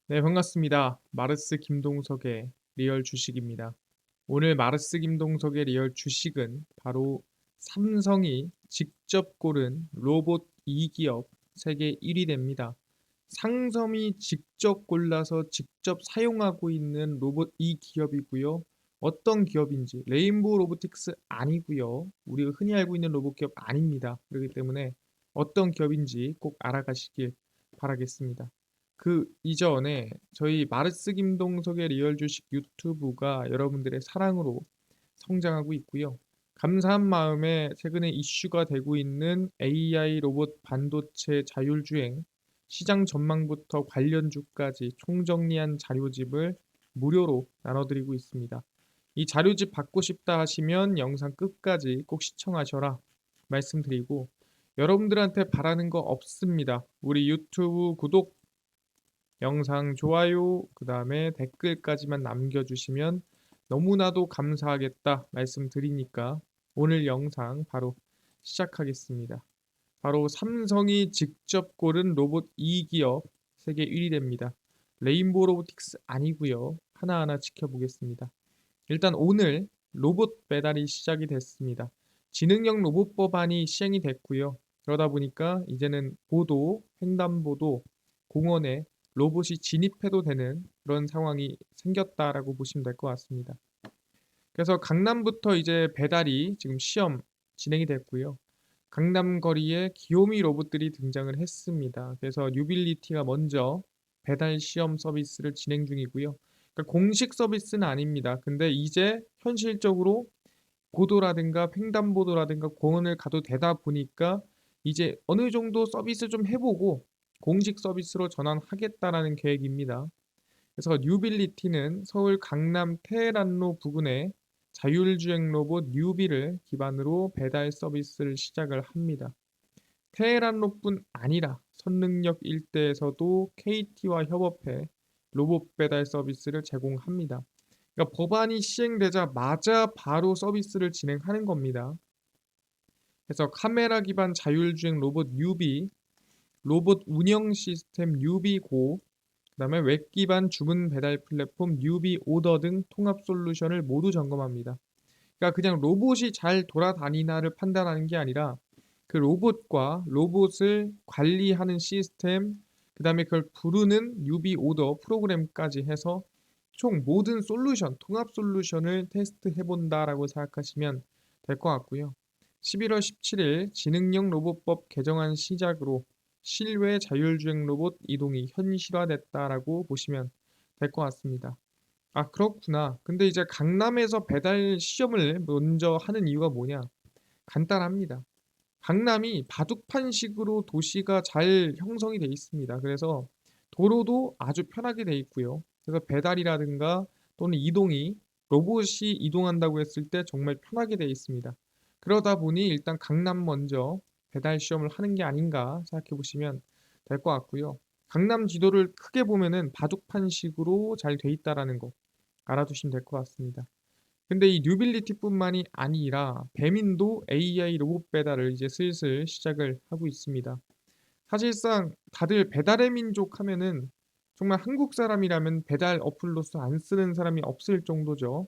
네, 반갑습니다. 마르스 김동석의 리얼 주식입니다. 오늘 마르스 김동석의 리얼 주식은 바로 삼성이 직접 고른 로봇 2기업 세계 1위 됩니다. 상점이 직접 골라서 직접 사용하고 있는 로봇 2기업이고요. 어떤 기업인지 레인보우 로보틱스 아니고요. 우리가 흔히 알고 있는 로봇 기업 아닙니다. 그렇기 때문에 어떤 기업인지 꼭 알아가시길 바라겠습니다. 그 이전에 저희 마르스 김동석의 리얼 주식 유튜브가 여러분들의 사랑으로 성장하고 있고요. 감사한 마음에 최근에 이슈가 되고 있는 AI 로봇 반도체 자율주행 시장 전망부터 관련주까지 총정리한 자료집을 무료로 나눠드리고 있습니다. 이 자료집 받고 싶다 하시면 영상 끝까지 꼭 시청하셔라 말씀드리고, 여러분들한테 바라는 거 없습니다. 우리 유튜브 구독, 영상 좋아요, 그 다음에 댓글까지만 남겨주시면 너무나도 감사하겠다 말씀드리니까 오늘 영상 바로 시작하겠습니다. 바로 삼성이 직접 고른 로봇 2기업 세계 1위 됩니다. 레인보우 로보틱스 아니고요. 하나하나 지켜보겠습니다. 일단 오늘 로봇 배달이 시작이 됐습니다. 지능형 로봇 법안이 시행이 됐고요. 그러다 보니까 이제는 보도, 횡단보도, 공원에 로봇이 진입해도 되는 그런 상황이 생겼다라고 보시면 될 것 같습니다. 그래서 강남부터 이제 배달이 지금 시험 진행이 됐고요. 강남 거리에 기요미 로봇들이 등장을 했습니다. 그래서 뉴빌리티가 먼저 배달 시험 서비스를 진행 중이고요. 그러니까 공식 서비스는 아닙니다. 근데 이제 현실적으로 보도라든가 횡단보도라든가 공원을 가도 되다 보니까 이제 어느 정도 서비스 좀 해보고 공식 서비스로 전환하겠다라는 계획입니다. 그래서 뉴빌리티는 서울 강남 테헤란로 부근에 자율주행 로봇 뉴비를 기반으로 배달 서비스를 시작을 합니다. 테헤란로뿐 아니라 선릉역 일대에서도 KT와 협업해 로봇 배달 서비스를 제공합니다. 그러니까 법안이 시행되자마자 바로 서비스를 진행하는 겁니다. 그래서 카메라 기반 자율주행 로봇 뉴비, 로봇 운영 시스템 뉴비고, 그다음에 웹 기반 주문 배달 플랫폼 뉴비 오더 등 통합 솔루션을 모두 점검합니다. 그러니까 그냥 로봇이 잘 돌아다니나를 판단하는 게 아니라 그 로봇과 로봇을 관리하는 시스템, 그다음에 그걸 부르는 뉴비 오더 프로그램까지 해서 총 모든 솔루션, 통합 솔루션을 테스트해 본다라고 생각하시면 될 것 같고요. 11월 17일 지능형 로봇법 개정안 시작으로 실외 자율주행 로봇 이동이 현실화됐다라고 보시면 될 것 같습니다. 아, 그렇구나. 근데 이제 강남에서 배달 시험을 먼저 하는 이유가 뭐냐? 간단합니다. 강남이 바둑판식으로 도시가 잘 형성이 돼 있습니다. 그래서 도로도 아주 편하게 돼 있고요. 그래서 배달이라든가 또는 이동이 로봇이 이동한다고 했을 때 정말 편하게 돼 있습니다. 그러다 보니 일단 강남 먼저 배달 시험을 하는 게 아닌가 생각해 보시면 될 것 같고요. 강남 지도를 크게 보면은 바둑판식으로 잘 돼 있다라는 거 알아두시면 될 것 같습니다. 근데 이 뉴빌리티뿐만이 아니라 배민도 AI 로봇 배달을 이제 슬슬 시작을 하고 있습니다. 사실상 다들 배달의 민족 하면은 정말 한국 사람이라면 배달 어플로서 안 쓰는 사람이 없을 정도죠.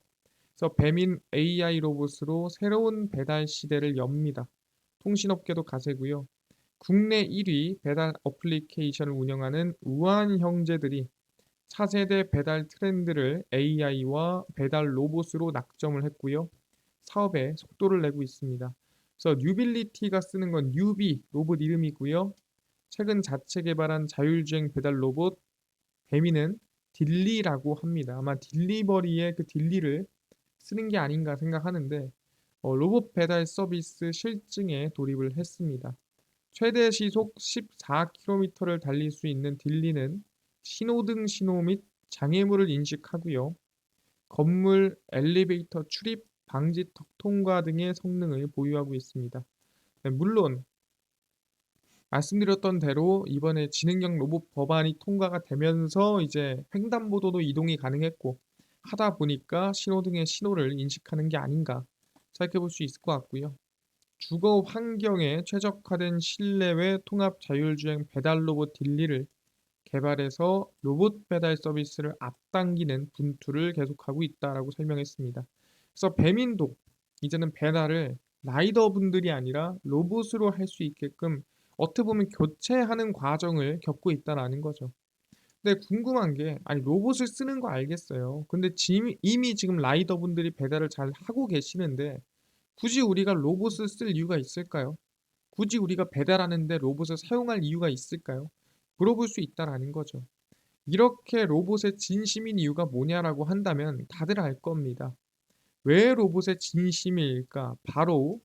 그래서 배민 AI 로봇으로 새로운 배달 시대를 엽니다. 통신업계도 가세고요. 국내 1위 배달 어플리케이션을 운영하는 우한 형제들이 차세대 배달 트렌드를 AI와 배달 로봇으로 낙점을 했고요. 사업에 속도를 내고 있습니다. 그래서 뉴빌리티가 쓰는 건 뉴비 로봇 이름이고요. 최근 자체 개발한 자율주행 배달 로봇 배미는 딜리라고 합니다. 아마 딜리버리의 그 딜리를 쓰는 게 아닌가 생각하는데, 로봇 배달 서비스 실증에 돌입을 했습니다. 최대 시속 14km를 달릴 수 있는 딜리는 신호등 신호 및 장애물을 인식하고요. 건물, 엘리베이터 출입, 방지 턱 통과 등의 성능을 보유하고 있습니다. 네, 물론 말씀드렸던 대로 이번에 지능형 로봇 법안이 통과가 되면서 이제 횡단보도도 이동이 가능했고 하다 보니까 신호등의 신호를 인식하는 게 아닌가 생각해 볼 수 있을 것 같고요. 주거 환경에 최적화된 실내외 통합 자율주행 배달 로봇 딜리를 개발해서 로봇 배달 서비스를 앞당기는 분투를 계속하고 있다라고 설명했습니다. 그래서 배민도 이제는 배달을 라이더분들이 아니라 로봇으로 할 수 있게끔 어떻게 보면 교체하는 과정을 겪고 있다라는 거죠. 근데 궁금한 게 아니 로봇을 쓰는 거 알겠어요. 근데 이미 지금 라이더분들이 배달을 잘 하고 계시는데 굳이 우리가 로봇을 쓸 이유가 있을까요? 굳이 우리가 배달하는데 로봇을 사용할 이유가 있을까요? 물어볼 수 있다라는 거죠. 이렇게 로봇의 진심인 이유가 뭐냐라고 한다면 다들 알 겁니다. 왜 로봇의 진심일까? 바로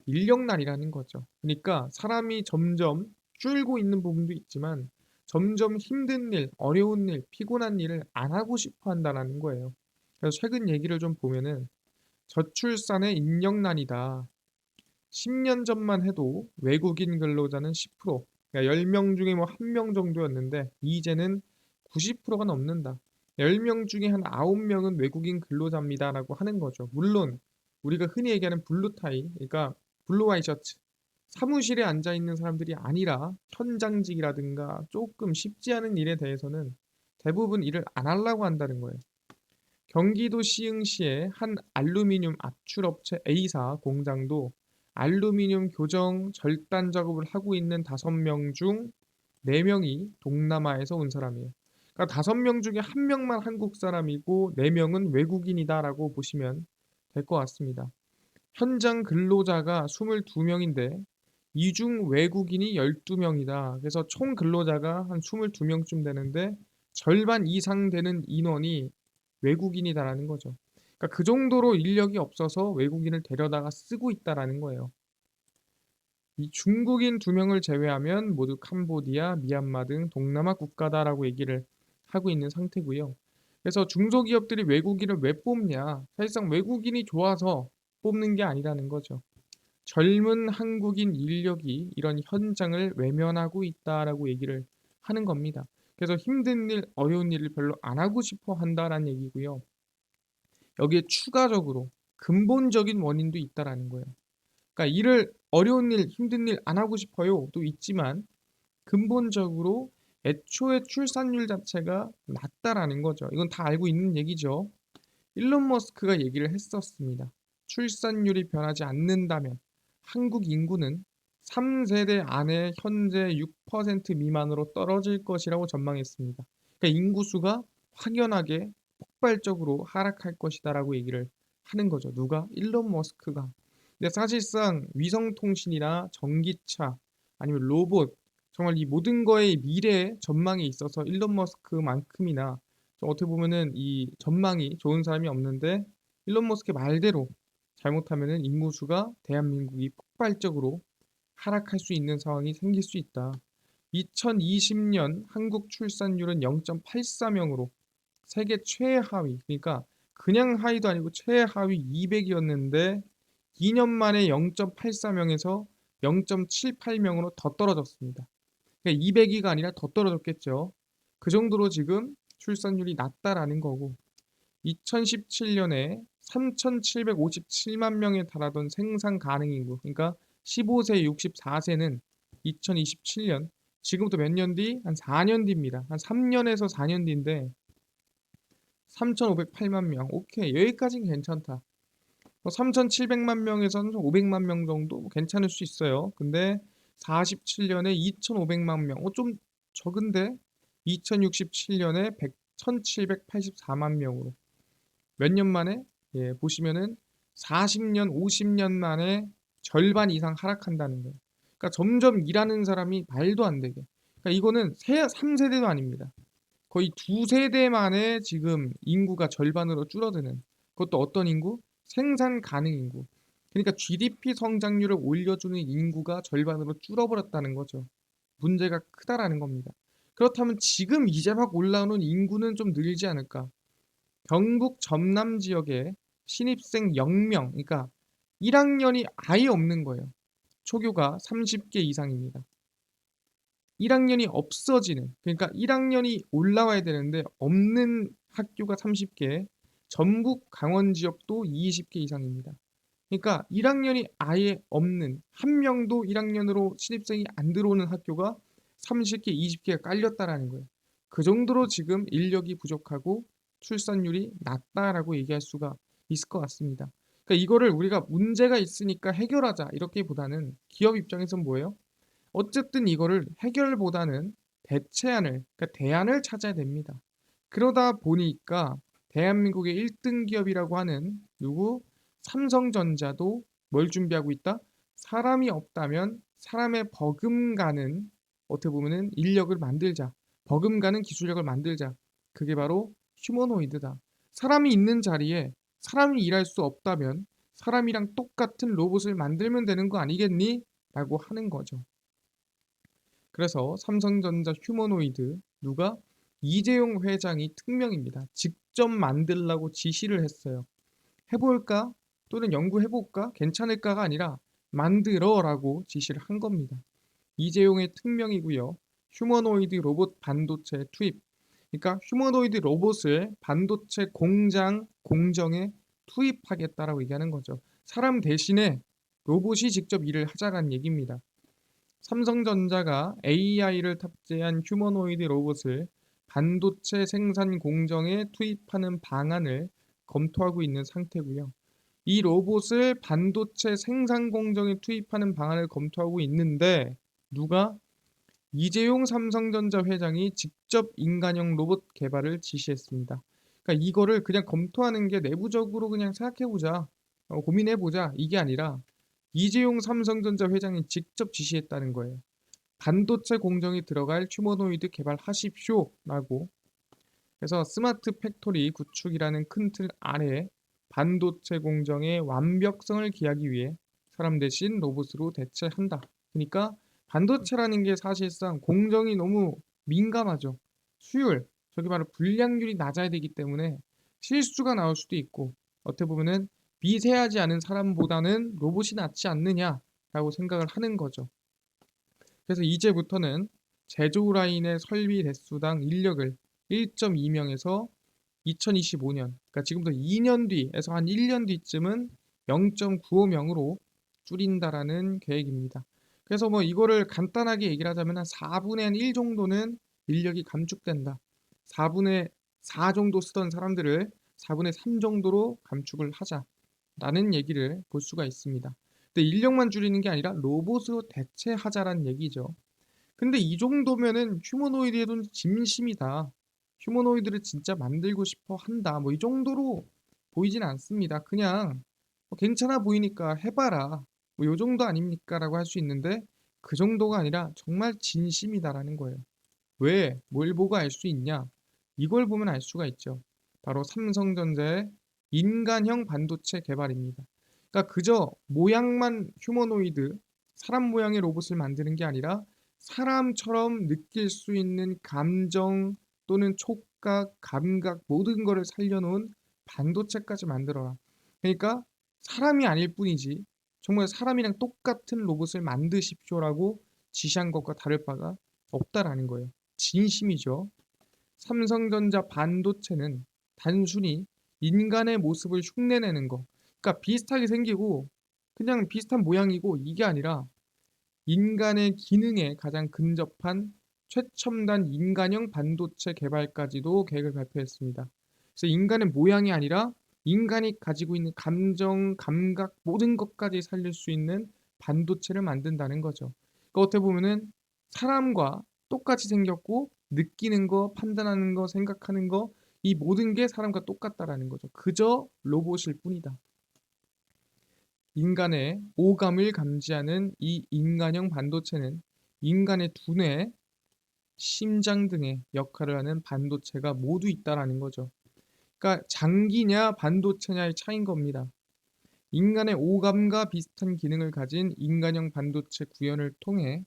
인력난이라는 거죠. 그러니까 사람이 점점 줄고 있는 부분도 있지만 점점 힘든 일, 어려운 일, 피곤한 일을 안 하고 싶어 한다는 거예요. 그래서 최근 얘기를 좀 보면은 저출산의 인력난이다. 10년 전만 해도 외국인 근로자는 10%, 그러니까 10명 중에 뭐 1명 정도였는데 이제는 90%가 넘는다. 10명 중에 한 9명은 외국인 근로자입니다라고 하는 거죠. 물론 우리가 흔히 얘기하는 블루타이, 그러니까 블루와이 셔츠, 사무실에 앉아 있는 사람들이 아니라 현장직이라든가 조금 쉽지 않은 일에 대해서는 대부분 일을 안 하려고 한다는 거예요. 경기도 시흥시의 한 알루미늄 압출업체 A사 공장도 알루미늄 교정 절단 작업을 하고 있는 5명 중 4명이 동남아에서 온 사람이에요. 그러니까 5명 중에 1명만 한국 사람이고 4명은 외국인이다라고 보시면 될 것 같습니다. 현장 근로자가 22명인데 이 중 외국인이 12명이다. 그래서 총 근로자가 한 22명쯤 되는데 절반 이상 되는 인원이 외국인이다라는 거죠. 그러니까 그 정도로 인력이 없어서 외국인을 데려다가 쓰고 있다라는 거예요. 이 중국인 2명을 제외하면 모두 캄보디아, 미얀마 등 동남아 국가다라고 얘기를 하고 있는 상태고요. 그래서 중소기업들이 외국인을 왜 뽑냐? 사실상 외국인이 좋아서 뽑는 게 아니라는 거죠. 젊은 한국인 인력이 이런 현장을 외면하고 있다라고 얘기를 하는 겁니다. 그래서 힘든 일, 어려운 일을 별로 안 하고 싶어 한다라는 얘기고요. 여기에 추가적으로 근본적인 원인도 있다라는 거예요. 그러니까 일을 어려운 일, 힘든 일 안 하고 싶어요. 또 있지만 근본적으로 애초에 출산율 자체가 낮다라는 거죠. 이건 다 알고 있는 얘기죠. 일론 머스크가 얘기를 했었습니다. 출산율이 변하지 않는다면 한국 인구는 3세대 안에 현재 6% 미만으로 떨어질 것이라고 전망했습니다. 그러니까 인구수가 확연하게 폭발적으로 하락할 것이다라고 얘기를 하는 거죠. 누가? 일론 머스크가. 근데 사실상 위성통신이나 전기차 아니면 로봇 정말 이 모든 거의 미래 전망에 있어서 일론 머스크만큼이나 좀 어떻게 보면은 이 전망이 좋은 사람이 없는데 일론 머스크의 말대로 잘못하면은 인구수가 대한민국이 폭발적으로 하락할 수 있는 상황이 생길 수 있다. 2020년 한국 출산율은 0.84명으로 세계 최하위, 그러니까 그냥 하위도 아니고 최하위 200이었는데 2년 만에 0.84명에서 0.78명으로 더 떨어졌습니다. 그러니까 200위가 아니라 더 떨어졌겠죠. 그 정도로 지금 출산율이 낮다라는 거고 2017년에 3,757만 명에 달하던 생산 가능 인구, 그러니까 15세, 64세는 2027년, 지금부터 몇 년 뒤? 한 4년 뒤입니다. 한 3년에서 4년 뒤인데 3,508만 명. 오케이, 여기까지는 괜찮다. 3,700만 명에서는 500만 명 정도 괜찮을 수 있어요. 근데 47년에 2,500만 명, 좀 적은데 2067년에 1,784만 명으로 몇 년 만에 보시면은 40년, 50년 만에 절반 이상 하락한다는 거예요. 그러니까 점점 일하는 사람이 말도 안 되게. 그러니까 이거는 3세대도 아닙니다. 거의 2세대 만에 지금 인구가 절반으로 줄어드는 그것도 어떤 인구? 생산 가능 인구. 그러니까 GDP 성장률을 올려주는 인구가 절반으로 줄어버렸다는 거죠. 문제가 크다라는 겁니다. 그렇다면 지금 이제 막 올라오는 인구는 좀 늘지 않을까? 경북 전남 지역에 신입생 0명, 그러니까 1학년이 아예 없는 거예요. 초교가 30개 이상입니다. 1학년이 없어지는, 그러니까 1학년이 올라와야 되는데 없는 학교가 30개, 전북 강원 지역도 20개 이상입니다. 그러니까 1학년이 아예 없는, 한 명도 1학년으로 신입생이 안 들어오는 학교가 30개, 20개가 깔렸다라는 거예요. 그 정도로 지금 인력이 부족하고 출산율이 낮다라고 얘기할 수가 있을 것 같습니다. 그러니까 이거를 우리가 문제가 있으니까 해결하자 이렇게보다는 기업 입장에선 뭐예요? 어쨌든 이거를 해결보다는 대체안을, 그러니까 대안을 찾아야 됩니다. 그러다 보니까 대한민국의 1등 기업이라고 하는 누구? 삼성전자도 뭘 준비하고 있다? 사람이 없다면 사람의 버금가는, 어떻게 보면은 인력을 만들자. 버금가는 기술력을 만들자. 그게 바로 휴머노이드다. 사람이 있는 자리에 사람이 일할 수 없다면 사람이랑 똑같은 로봇을 만들면 되는 거 아니겠니? 라고 하는 거죠. 그래서 삼성전자 휴머노이드 누가? 이재용 회장이 특명입니다. 직접 만들라고 지시를 했어요. 해볼까? 또는 연구해볼까? 괜찮을까가 아니라 만들어라고 지시를 한 겁니다. 이재용의 특명이고요. 휴머노이드 로봇 반도체 투입. 그러니까 휴머노이드 로봇을 반도체 공장, 공정에 투입하겠다라고 얘기하는 거죠. 사람 대신에 로봇이 직접 일을 하자라는 얘기입니다. 삼성전자가 AI를 탑재한 휴머노이드 로봇을 반도체 생산 공정에 투입하는 방안을 검토하고 있는 상태고요. 이 로봇을 반도체 생산 공정에 투입하는 방안을 검토하고 있는데 누가? 이재용 삼성전자 회장이 직접 인간형 로봇 개발을 지시했습니다. 그러니까 이거를 그냥 검토하는 게 내부적으로 그냥 생각해보자, 고민해보자 이게 아니라 이재용 삼성전자 회장이 직접 지시했다는 거예요. 반도체 공정에 들어갈 휴머노이드 개발하십시오라고. 그래서 스마트 팩토리 구축이라는 큰 틀 아래 반도체 공정의 완벽성을 기하기 위해 사람 대신 로봇으로 대체한다. 그러니까 반도체라는 게 사실상 공정이 너무 민감하죠. 수율, 저기 바로 불량률이 낮아야 되기 때문에 실수가 나올 수도 있고 어떻게 보면은 미세하지 않은 사람보다는 로봇이 낫지 않느냐라고 생각을 하는 거죠. 그래서 이제부터는 제조 라인의 설비 대수당 인력을 1.2명에서 2025년, 그러니까 지금부터 2년 뒤에서 한 1년 뒤쯤은 0.95명으로 줄인다라는 계획입니다. 그래서 뭐 이거를 간단하게 얘기를 하자면 한 4분의 1 정도는 인력이 감축된다. 4분의 4 정도 쓰던 사람들을 4분의 3 정도로 감축을 하자라는 얘기를 볼 수가 있습니다. 근데 인력만 줄이는 게 아니라 로봇으로 대체하자라는 얘기죠. 근데 이 정도면은 휴머노이드에도 진심이다. 휴머노이드를 진짜 만들고 싶어 한다. 뭐 이 정도로 보이진 않습니다. 그냥 뭐 괜찮아 보이니까 해봐라. 뭐 요 정도 아닙니까? 라고 할 수 있는데 그 정도가 아니라 정말 진심이다라는 거예요. 왜? 뭘 보고 알 수 있냐? 이걸 보면 알 수가 있죠. 바로 삼성전자의 인간형 반도체 개발입니다. 그러니까 그저 모양만 휴머노이드, 사람 모양의 로봇을 만드는 게 아니라 사람처럼 느낄 수 있는 감정 또는 촉각, 감각 모든 거를 살려놓은 반도체까지 만들어라. 그러니까 사람이 아닐 뿐이지 정말 사람이랑 똑같은 로봇을 만드십시오라고 지시한 것과 다를 바가 없다라는 거예요. 진심이죠. 삼성전자 반도체는 단순히 인간의 모습을 흉내내는 거, 그러니까 비슷하게 생기고 그냥 비슷한 모양이고 이게 아니라 인간의 기능에 가장 근접한 최첨단 인간형 반도체 개발까지도 계획을 발표했습니다. 그래서 인간의 모양이 아니라 인간이 가지고 있는 감정, 감각 모든 것까지 살릴 수 있는 반도체를 만든다는 거죠. 그러니까 어떻게 보면은 사람과 똑같이 생겼고 느끼는 거, 판단하는 거, 생각하는 거 이 모든 게 사람과 똑같다라는 거죠. 그저 로봇일 뿐이다. 인간의 오감을 감지하는 이 인간형 반도체는 인간의 두뇌, 심장 등의 역할을 하는 반도체가 모두 있다라는 거죠. 그러니까 장기냐 반도체냐의 차이인 겁니다. 인간의 오감과 비슷한 기능을 가진 인간형 반도체 구현을 통해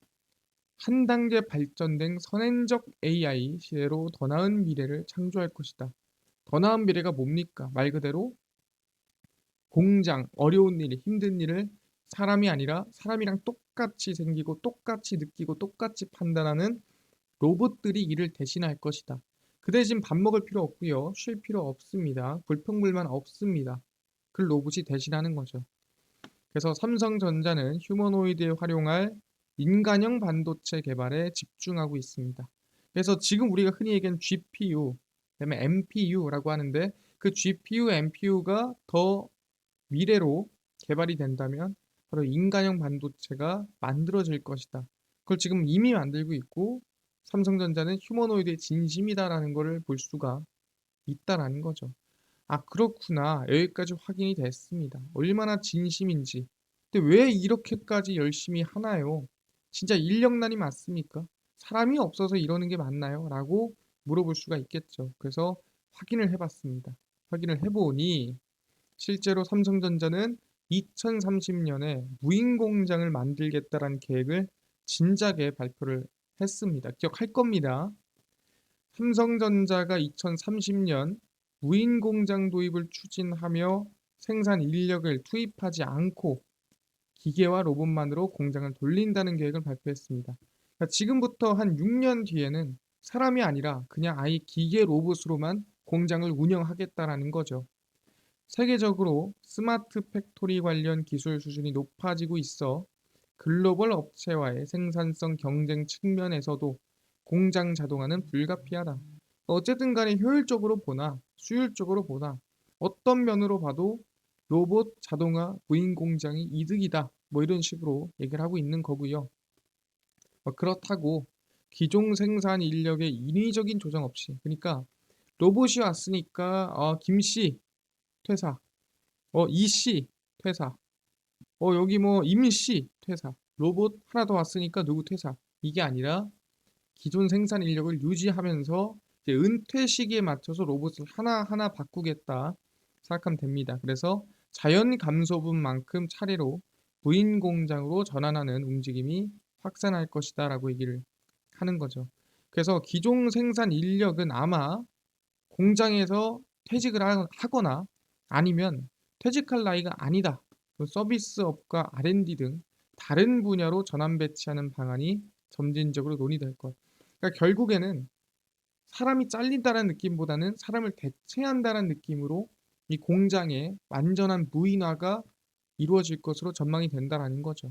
한 단계 발전된 선행적 AI 시대로 더 나은 미래를 창조할 것이다. 더 나은 미래가 뭡니까? 말 그대로 공장, 어려운 일, 힘든 일을 사람이 아니라 사람이랑 똑같이 생기고 똑같이 느끼고 똑같이 판단하는 로봇들이 일을 대신할 것이다. 그 대신 밥 먹을 필요 없고요. 쉴 필요 없습니다. 불평불만 없습니다. 그 로봇이 대신하는 거죠. 그래서 삼성전자는 휴머노이드에 활용할 인간형 반도체 개발에 집중하고 있습니다. 그래서 지금 우리가 흔히 얘기하는 GPU, 그다음에 NPU라고 하는데 그 GPU, NPU가 더 미래로 개발이 된다면 바로 인간형 반도체가 만들어질 것이다. 그걸 지금 이미 만들고 있고 삼성전자는 휴머노이드의 진심이다라는 것을 볼 수가 있다라는 거죠. 아, 그렇구나. 여기까지 확인이 됐습니다. 얼마나 진심인지. 근데 왜 이렇게까지 열심히 하나요? 진짜 인력난이 맞습니까? 사람이 없어서 이러는 게 맞나요? 라고 물어볼 수가 있겠죠. 그래서 확인을 해봤습니다. 확인을 해보니 실제로 삼성전자는 2030년에 무인 공장을 만들겠다라는 계획을 진작에 발표를 했습니다. 기억할 겁니다. 삼성전자가 2030년 무인 공장 도입을 추진하며 생산 인력을 투입하지 않고 기계와 로봇만으로 공장을 돌린다는 계획을 발표했습니다. 그러니까 지금부터 한 6년 뒤에는 사람이 아니라 그냥 아예 기계 로봇으로만 공장을 운영하겠다라는 거죠. 세계적으로 스마트 팩토리 관련 기술 수준이 높아지고 있어 글로벌 업체와의 생산성 경쟁 측면에서도 공장 자동화는 불가피하다. 어쨌든 간에 효율적으로 보나 수율적으로 보나 어떤 면으로 봐도 로봇 자동화 무인 공장이 이득이다. 뭐 이런 식으로 얘기를 하고 있는 거고요. 그렇다고 기존 생산 인력의 인위적인 조정 없이, 그러니까 로봇이 왔으니까 김씨 퇴사, 이씨 퇴사, 여기 뭐 임씨 퇴사, 로봇 하나 더 왔으니까 누구 퇴사, 이게 아니라 기존 생산 인력을 유지하면서 이제 은퇴 시기에 맞춰서 로봇을 하나하나 바꾸겠다 생각하면 됩니다. 그래서 자연 감소분만큼 차례로 무인 공장으로 전환하는 움직임이 확산할 것이다 라고 얘기를 하는 거죠. 그래서 기존 생산 인력은 아마 공장에서 퇴직을 하거나 아니면 퇴직할 나이가 아니다. 서비스업과 R&D 등 다른 분야로 전환 배치하는 방안이 점진적으로 논의될 것. 그러니까 결국에는 사람이 잘린다는 느낌보다는 사람을 대체한다는 느낌으로 이 공장의 완전한 무인화가 이루어질 것으로 전망이 된다라는 거죠.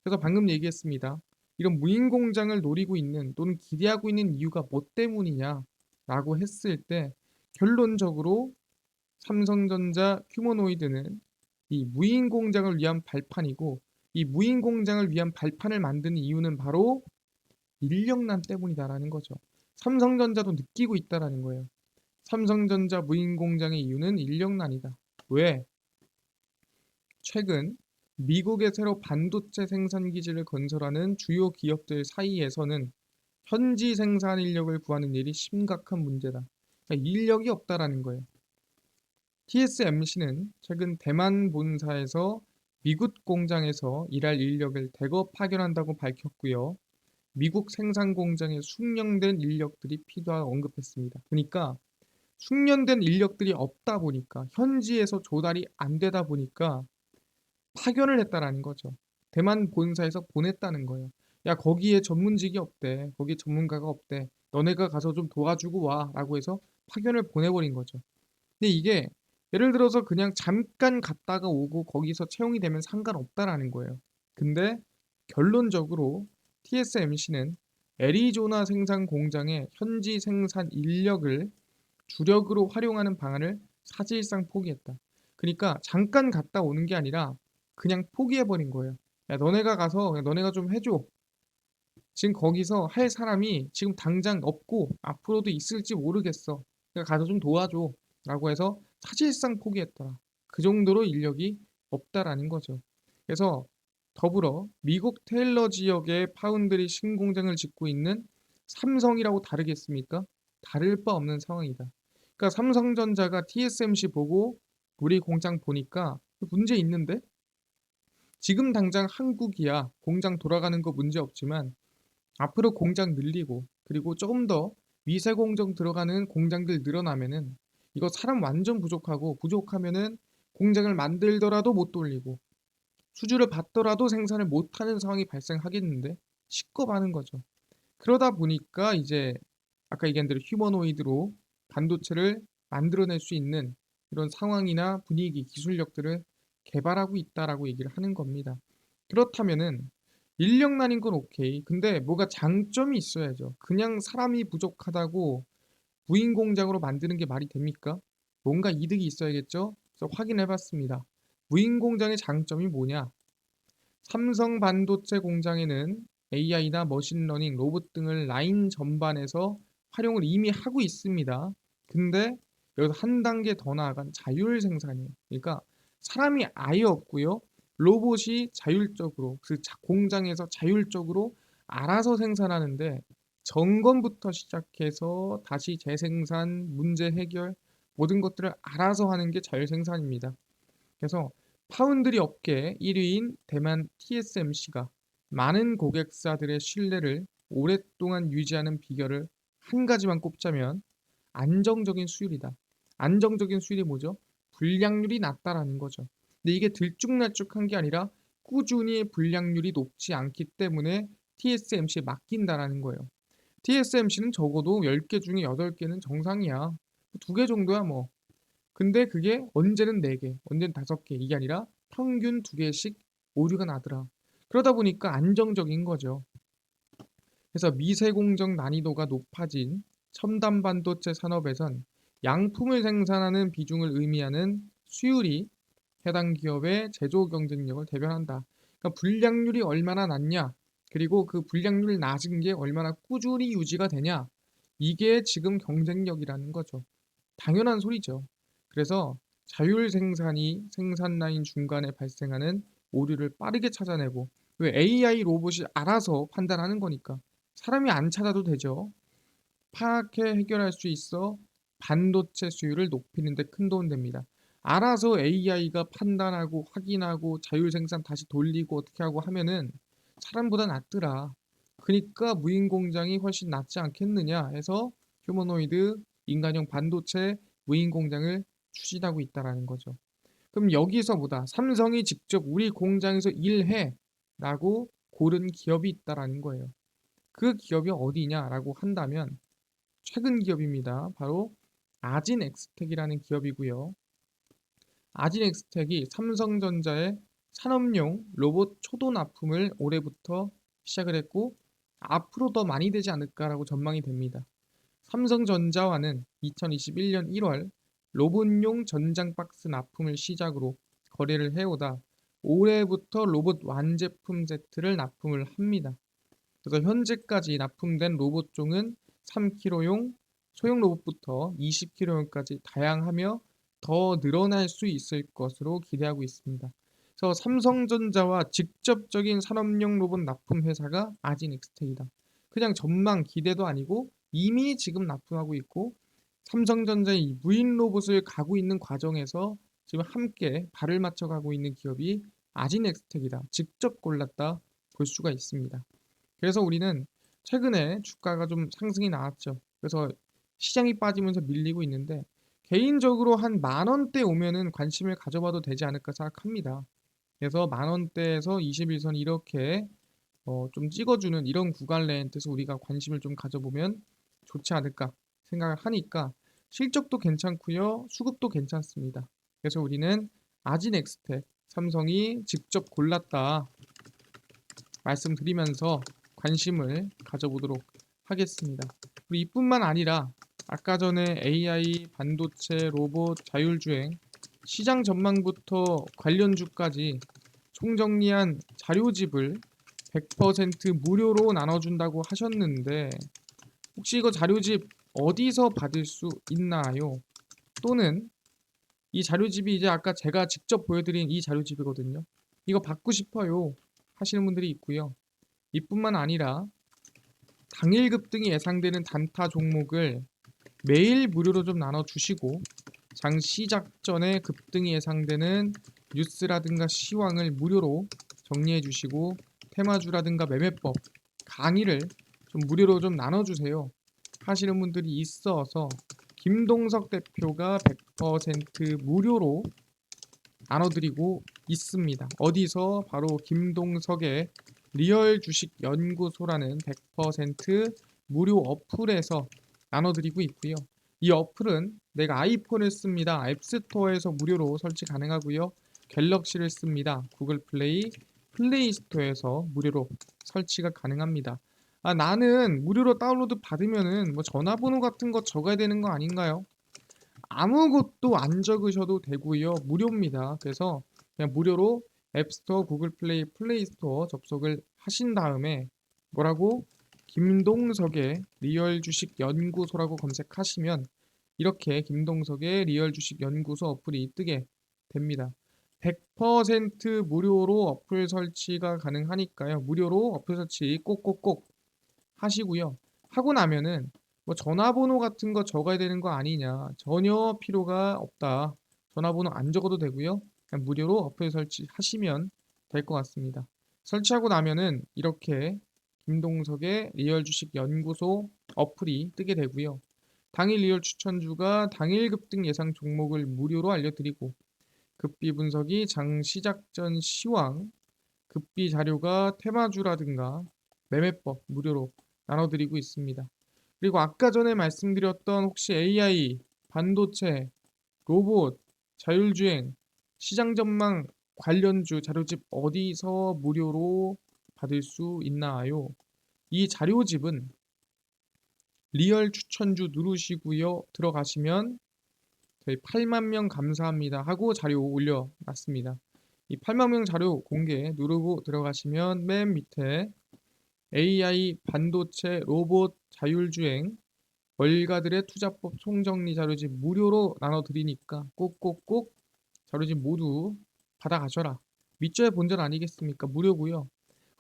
그래서 방금 얘기했습니다. 이런 무인 공장을 노리고 있는 또는 기대하고 있는 이유가 뭐 때문이냐라고 했을 때 결론적으로 삼성전자 휴머노이드는 이 무인 공장을 위한 발판이고 이 무인 공장을 위한 발판을 만드는 이유는 바로 인력난 때문이다라는 거죠. 삼성전자도 느끼고 있다라는 거예요. 삼성전자 무인 공장의 이유는 인력난이다. 왜? 최근 미국에 새로 반도체 생산 기지를 건설하는 주요 기업들 사이에서는 현지 생산 인력을 구하는 일이 심각한 문제다. 그러니까 인력이 없다라는 거예요. TSMC는 최근 대만 본사에서 미국 공장에서 일할 인력을 대거 파견한다고 밝혔고요. 미국 생산 공장에 숙련된 인력들이 필요하다고 언급했습니다. 그러니까 숙련된 인력들이 없다 보니까 현지에서 조달이 안 되다 보니까 파견을 했다라는 거죠. 대만 본사에서 보냈다는 거예요. 야, 거기에 전문직이 없대. 거기에 전문가가 없대. 너네가 가서 좀 도와주고 와. 라고 해서 파견을 보내버린 거죠. 근데 이게 예를 들어서 그냥 잠깐 갔다가 오고 거기서 채용이 되면 상관없다라는 거예요. 근데 결론적으로 TSMC는 애리조나 생산 공장의 현지 생산 인력을 주력으로 활용하는 방안을 사실상 포기했다. 그러니까 잠깐 갔다 오는 게 아니라 그냥 포기해버린 거예요. 야, 너네가 가서 그냥 너네가 좀 해줘. 지금 거기서 할 사람이 지금 당장 없고 앞으로도 있을지 모르겠어. 그러니까 가서 좀 도와줘. 라고 해서 사실상 포기했더라. 그 정도로 인력이 없다라는 거죠. 그래서 더불어 미국 테일러 지역의 파운드리 신공장을 짓고 있는 삼성이라고 다르겠습니까? 다를 바 없는 상황이다. 그러니까 삼성전자가 TSMC 보고 우리 공장 보니까 문제 있는데? 지금 당장 한국이야 공장 돌아가는 거 문제 없지만 앞으로 공장 늘리고 그리고 조금 더 미세 공정 들어가는 공장들 늘어나면은 이거 사람 완전 부족하고 부족하면은 공장을 만들더라도 못 돌리고 수주를 받더라도 생산을 못하는 상황이 발생하겠는데 식겁하는 거죠. 그러다 보니까 이제 아까 얘기한 대로 휴머노이드로 반도체를 만들어낼 수 있는 이런 상황이나 분위기, 기술력들을 개발하고 있다라고 얘기를 하는 겁니다. 그렇다면은 인력난인 건 오케이. 근데 뭐가 장점이 있어야죠. 그냥 사람이 부족하다고 무인 공장으로 만드는 게 말이 됩니까? 뭔가 이득이 있어야겠죠? 그래서 확인해 봤습니다. 무인 공장의 장점이 뭐냐? 삼성 반도체 공장에는 AI나 머신러닝, 로봇 등을 라인 전반에서 활용을 이미 하고 있습니다. 근데 여기서 한 단계 더 나아간 자율 생산이에요. 그러니까 사람이 아예 없고요. 로봇이 자율적으로 그 공장에서 자율적으로 알아서 생산하는데 점검부터 시작해서 다시 재생산, 문제 해결 모든 것들을 알아서 하는 게 자율 생산입니다. 그래서 파운드리 업계 1위인 대만 TSMC가 많은 고객사들의 신뢰를 오랫동안 유지하는 비결을 한 가지만 꼽자면 안정적인 수율이다. 안정적인 수율이 뭐죠? 불량률이 낮다라는 거죠. 근데 이게 들쭉날쭉한 게 아니라 꾸준히 불량률이 높지 않기 때문에 TSMC에 맡긴다라는 거예요. TSMC는 적어도 10개 중에 8개는 정상이야. 2개 정도야 뭐. 근데 그게 언제는 4개, 언제는 5개 이게 아니라 평균 2개씩 오류가 나더라. 그러다 보니까 안정적인 거죠. 그래서 미세공정 난이도가 높아진 첨단 반도체 산업에선 양품을 생산하는 비중을 의미하는 수율이 해당 기업의 제조 경쟁력을 대변한다. 그러니까 불량률이 얼마나 낮냐, 그리고 그 불량률 낮은 게 얼마나 꾸준히 유지가 되냐, 이게 지금 경쟁력이라는 거죠. 당연한 소리죠. 그래서 자율 생산이 생산 라인 중간에 발생하는 오류를 빠르게 찾아내고, 왜 AI 로봇이 알아서 판단하는 거니까 사람이 안 찾아도 되죠. 파악해 해결할 수 있어 반도체 수율을 높이는 데 큰 도움 됩니다. 알아서 AI가 판단하고 확인하고 자율 생산 다시 돌리고 어떻게 하고 하면은 사람보다 낫더라. 그러니까 무인 공장이 훨씬 낫지 않겠느냐 해서 휴머노이드 인간형 반도체 무인 공장을 추진하고 있다라는 거죠. 그럼 여기서 뭐다? 삼성이 직접 우리 공장에서 일해 라고 고른 기업이 있다라는 거예요. 그 기업이 어디냐라고 한다면 최근 기업입니다. 바로 아진엑스텍이라는 기업이고요. 아진엑스텍이 삼성전자의 산업용 로봇 초도 납품을 올해부터 시작을 했고 앞으로 더 많이 되지 않을까라고 전망이 됩니다. 삼성전자와는 2021년 1월 로봇용 전장 박스 납품을 시작으로 거래를 해오다 올해부터 로봇 완제품 세트를 납품을 합니다. 그래서 현재까지 납품된 로봇종은 3kg용 소형 로봇부터 20kg용까지 다양하며 더 늘어날 수 있을 것으로 기대하고 있습니다. 그래서 삼성전자와 직접적인 산업용 로봇 납품 회사가 아진엑스텍이다. 그냥 전망 기대도 아니고 이미 지금 납품하고 있고 삼성전자의 무인 로봇을 가고 있는 과정에서 지금 함께 발을 맞춰가고 있는 기업이 아진엑스텍이다. 직접 골랐다 볼 수가 있습니다. 그래서 우리는 최근에 주가가 좀 상승이 나왔죠. 그래서 시장이 빠지면서 밀리고 있는데 개인적으로 한 만 원대 오면은 관심을 가져봐도 되지 않을까 생각합니다. 그래서 만 원대에서 21선 이렇게 좀 찍어주는 이런 구간 렌트에서 우리가 관심을 좀 가져보면 좋지 않을까 생각을 하니까 실적도 괜찮고요. 수급도 괜찮습니다. 그래서 우리는 아진엑스텍 삼성이 직접 골랐다 말씀드리면서 관심을 가져보도록 하겠습니다. 그리고 이뿐만 아니라 아까 전에 AI, 반도체, 로봇, 자율주행, 시장 전망부터 관련주까지 총정리한 자료집을 100% 무료로 나눠준다고 하셨는데 혹시 이거 자료집 어디서 받을 수 있나요? 또는 이 자료집이 이제 아까 제가 직접 보여드린 이 자료집이거든요. 이거 받고 싶어요 하시는 분들이 있고요. 이뿐만 아니라 당일 급등이 예상되는 단타 종목을 매일 무료로 좀 나눠주시고 장 시작 전에 급등이 예상되는 뉴스라든가 시황을 무료로 정리해 주시고 테마주라든가 매매법 강의를 좀 무료로 좀 나눠주세요 하시는 분들이 있어서 김동석 대표가 100% 무료로 나눠드리고 있습니다. 어디서? 바로 김동석의 리얼 주식 연구소라는 100% 무료 어플에서 나눠드리고 있고요. 이 어플은 내가 아이폰을 씁니다. 앱스토어에서 무료로 설치 가능하고요. 갤럭시를 씁니다. 구글 플레이, 플레이 스토어에서 무료로 설치가 가능합니다. 아, 나는 무료로 다운로드 받으면은 뭐 전화번호 같은 거 적어야 되는 거 아닌가요? 아무것도 안 적으셔도 되고요. 무료입니다. 그래서 그냥 무료로 앱스토어, 구글 플레이, 플레이 스토어 접속을 하신 다음에 뭐라고? 김동석의 리얼 주식 연구소라고 검색하시면 이렇게 김동석의 리얼 주식 연구소 어플이 뜨게 됩니다. 100% 무료로 어플 설치가 가능하니까요. 무료로 어플 설치 꼭꼭꼭 하시고요. 하고 나면은 뭐 전화번호 같은 거 적어야 되는 거 아니냐. 전혀 필요가 없다. 전화번호 안 적어도 되고요. 그냥 무료로 어플 설치하시면 될 것 같습니다. 설치하고 나면은 이렇게 김동석의 리얼 주식 연구소 어플이 뜨게 되고요. 당일 리얼 추천주가 당일 급등 예상 종목을 무료로 알려드리고 급비 분석이 장 시작 전 시황, 급비 자료가 테마주라든가 매매법 무료로 나눠드리고 있습니다. 그리고 아까 전에 말씀드렸던 혹시 AI, 반도체, 로봇, 자율주행, 시장 전망 관련주 자료집 어디서 무료로 받을 수 있나요? 이 자료집은 리얼 추천주 누르시고요. 들어가시면 저희 8만 명 감사합니다 하고 자료 올려놨습니다. 이 8만 명 자료 공개 누르고 들어가시면 맨 밑에 AI, 반도체, 로봇, 자율주행, 월가들의 투자법 총정리 자료집 무료로 나눠드리니까 꼭꼭꼭 자료집 모두 받아가셔라. 밑줄의 본전 아니겠습니까? 무료고요.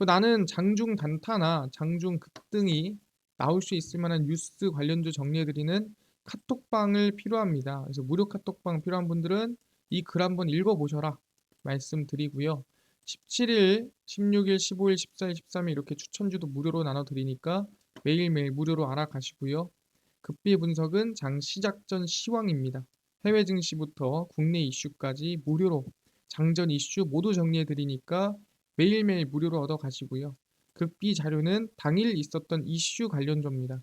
나는 장중 단타나 장중 급등이 나올 수 있을 만한 뉴스 관련주 정리해드리는 카톡방을 필요합니다. 그래서 무료 카톡방 필요한 분들은 이 글 한번 읽어보셔라 말씀드리고요. 17일, 16일, 15일, 14일, 13일 이렇게 추천주도 무료로 나눠드리니까 매일매일 무료로 알아가시고요. 급비 분석은 장 시작 전 시황입니다. 해외 증시부터 국내 이슈까지 무료로 장전 이슈 모두 정리해 드리니까 매일매일 무료로 얻어 가시고요. 급비 자료는 당일 있었던 이슈 관련주입니다.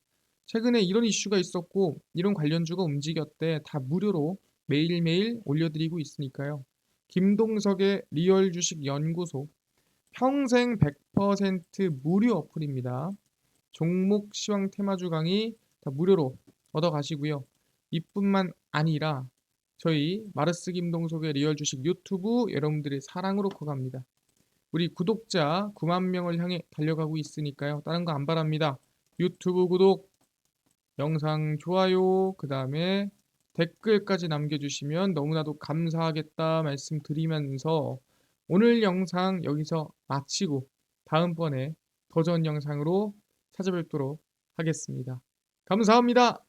최근에 이런 이슈가 있었고 이런 관련주가 움직였대 다 무료로 매일매일 올려드리고 있으니까요. 김동석의 리얼 주식 연구소 평생 100% 무료 어플입니다. 종목 시황 테마주 강의 다 무료로 얻어 가시고요. 이뿐만 아니라 저희 마르스 김동석의 리얼 주식 유튜브 여러분들의 사랑으로 커갑니다. 우리 구독자 9만 명을 향해 달려가고 있으니까요. 다른 거 안 바랍니다. 유튜브 구독, 영상 좋아요, 그 다음에 댓글까지 남겨주시면 너무나도 감사하겠다 말씀드리면서 오늘 영상 여기서 마치고 다음번에 더 좋은 영상으로 찾아뵙도록 하겠습니다. 감사합니다.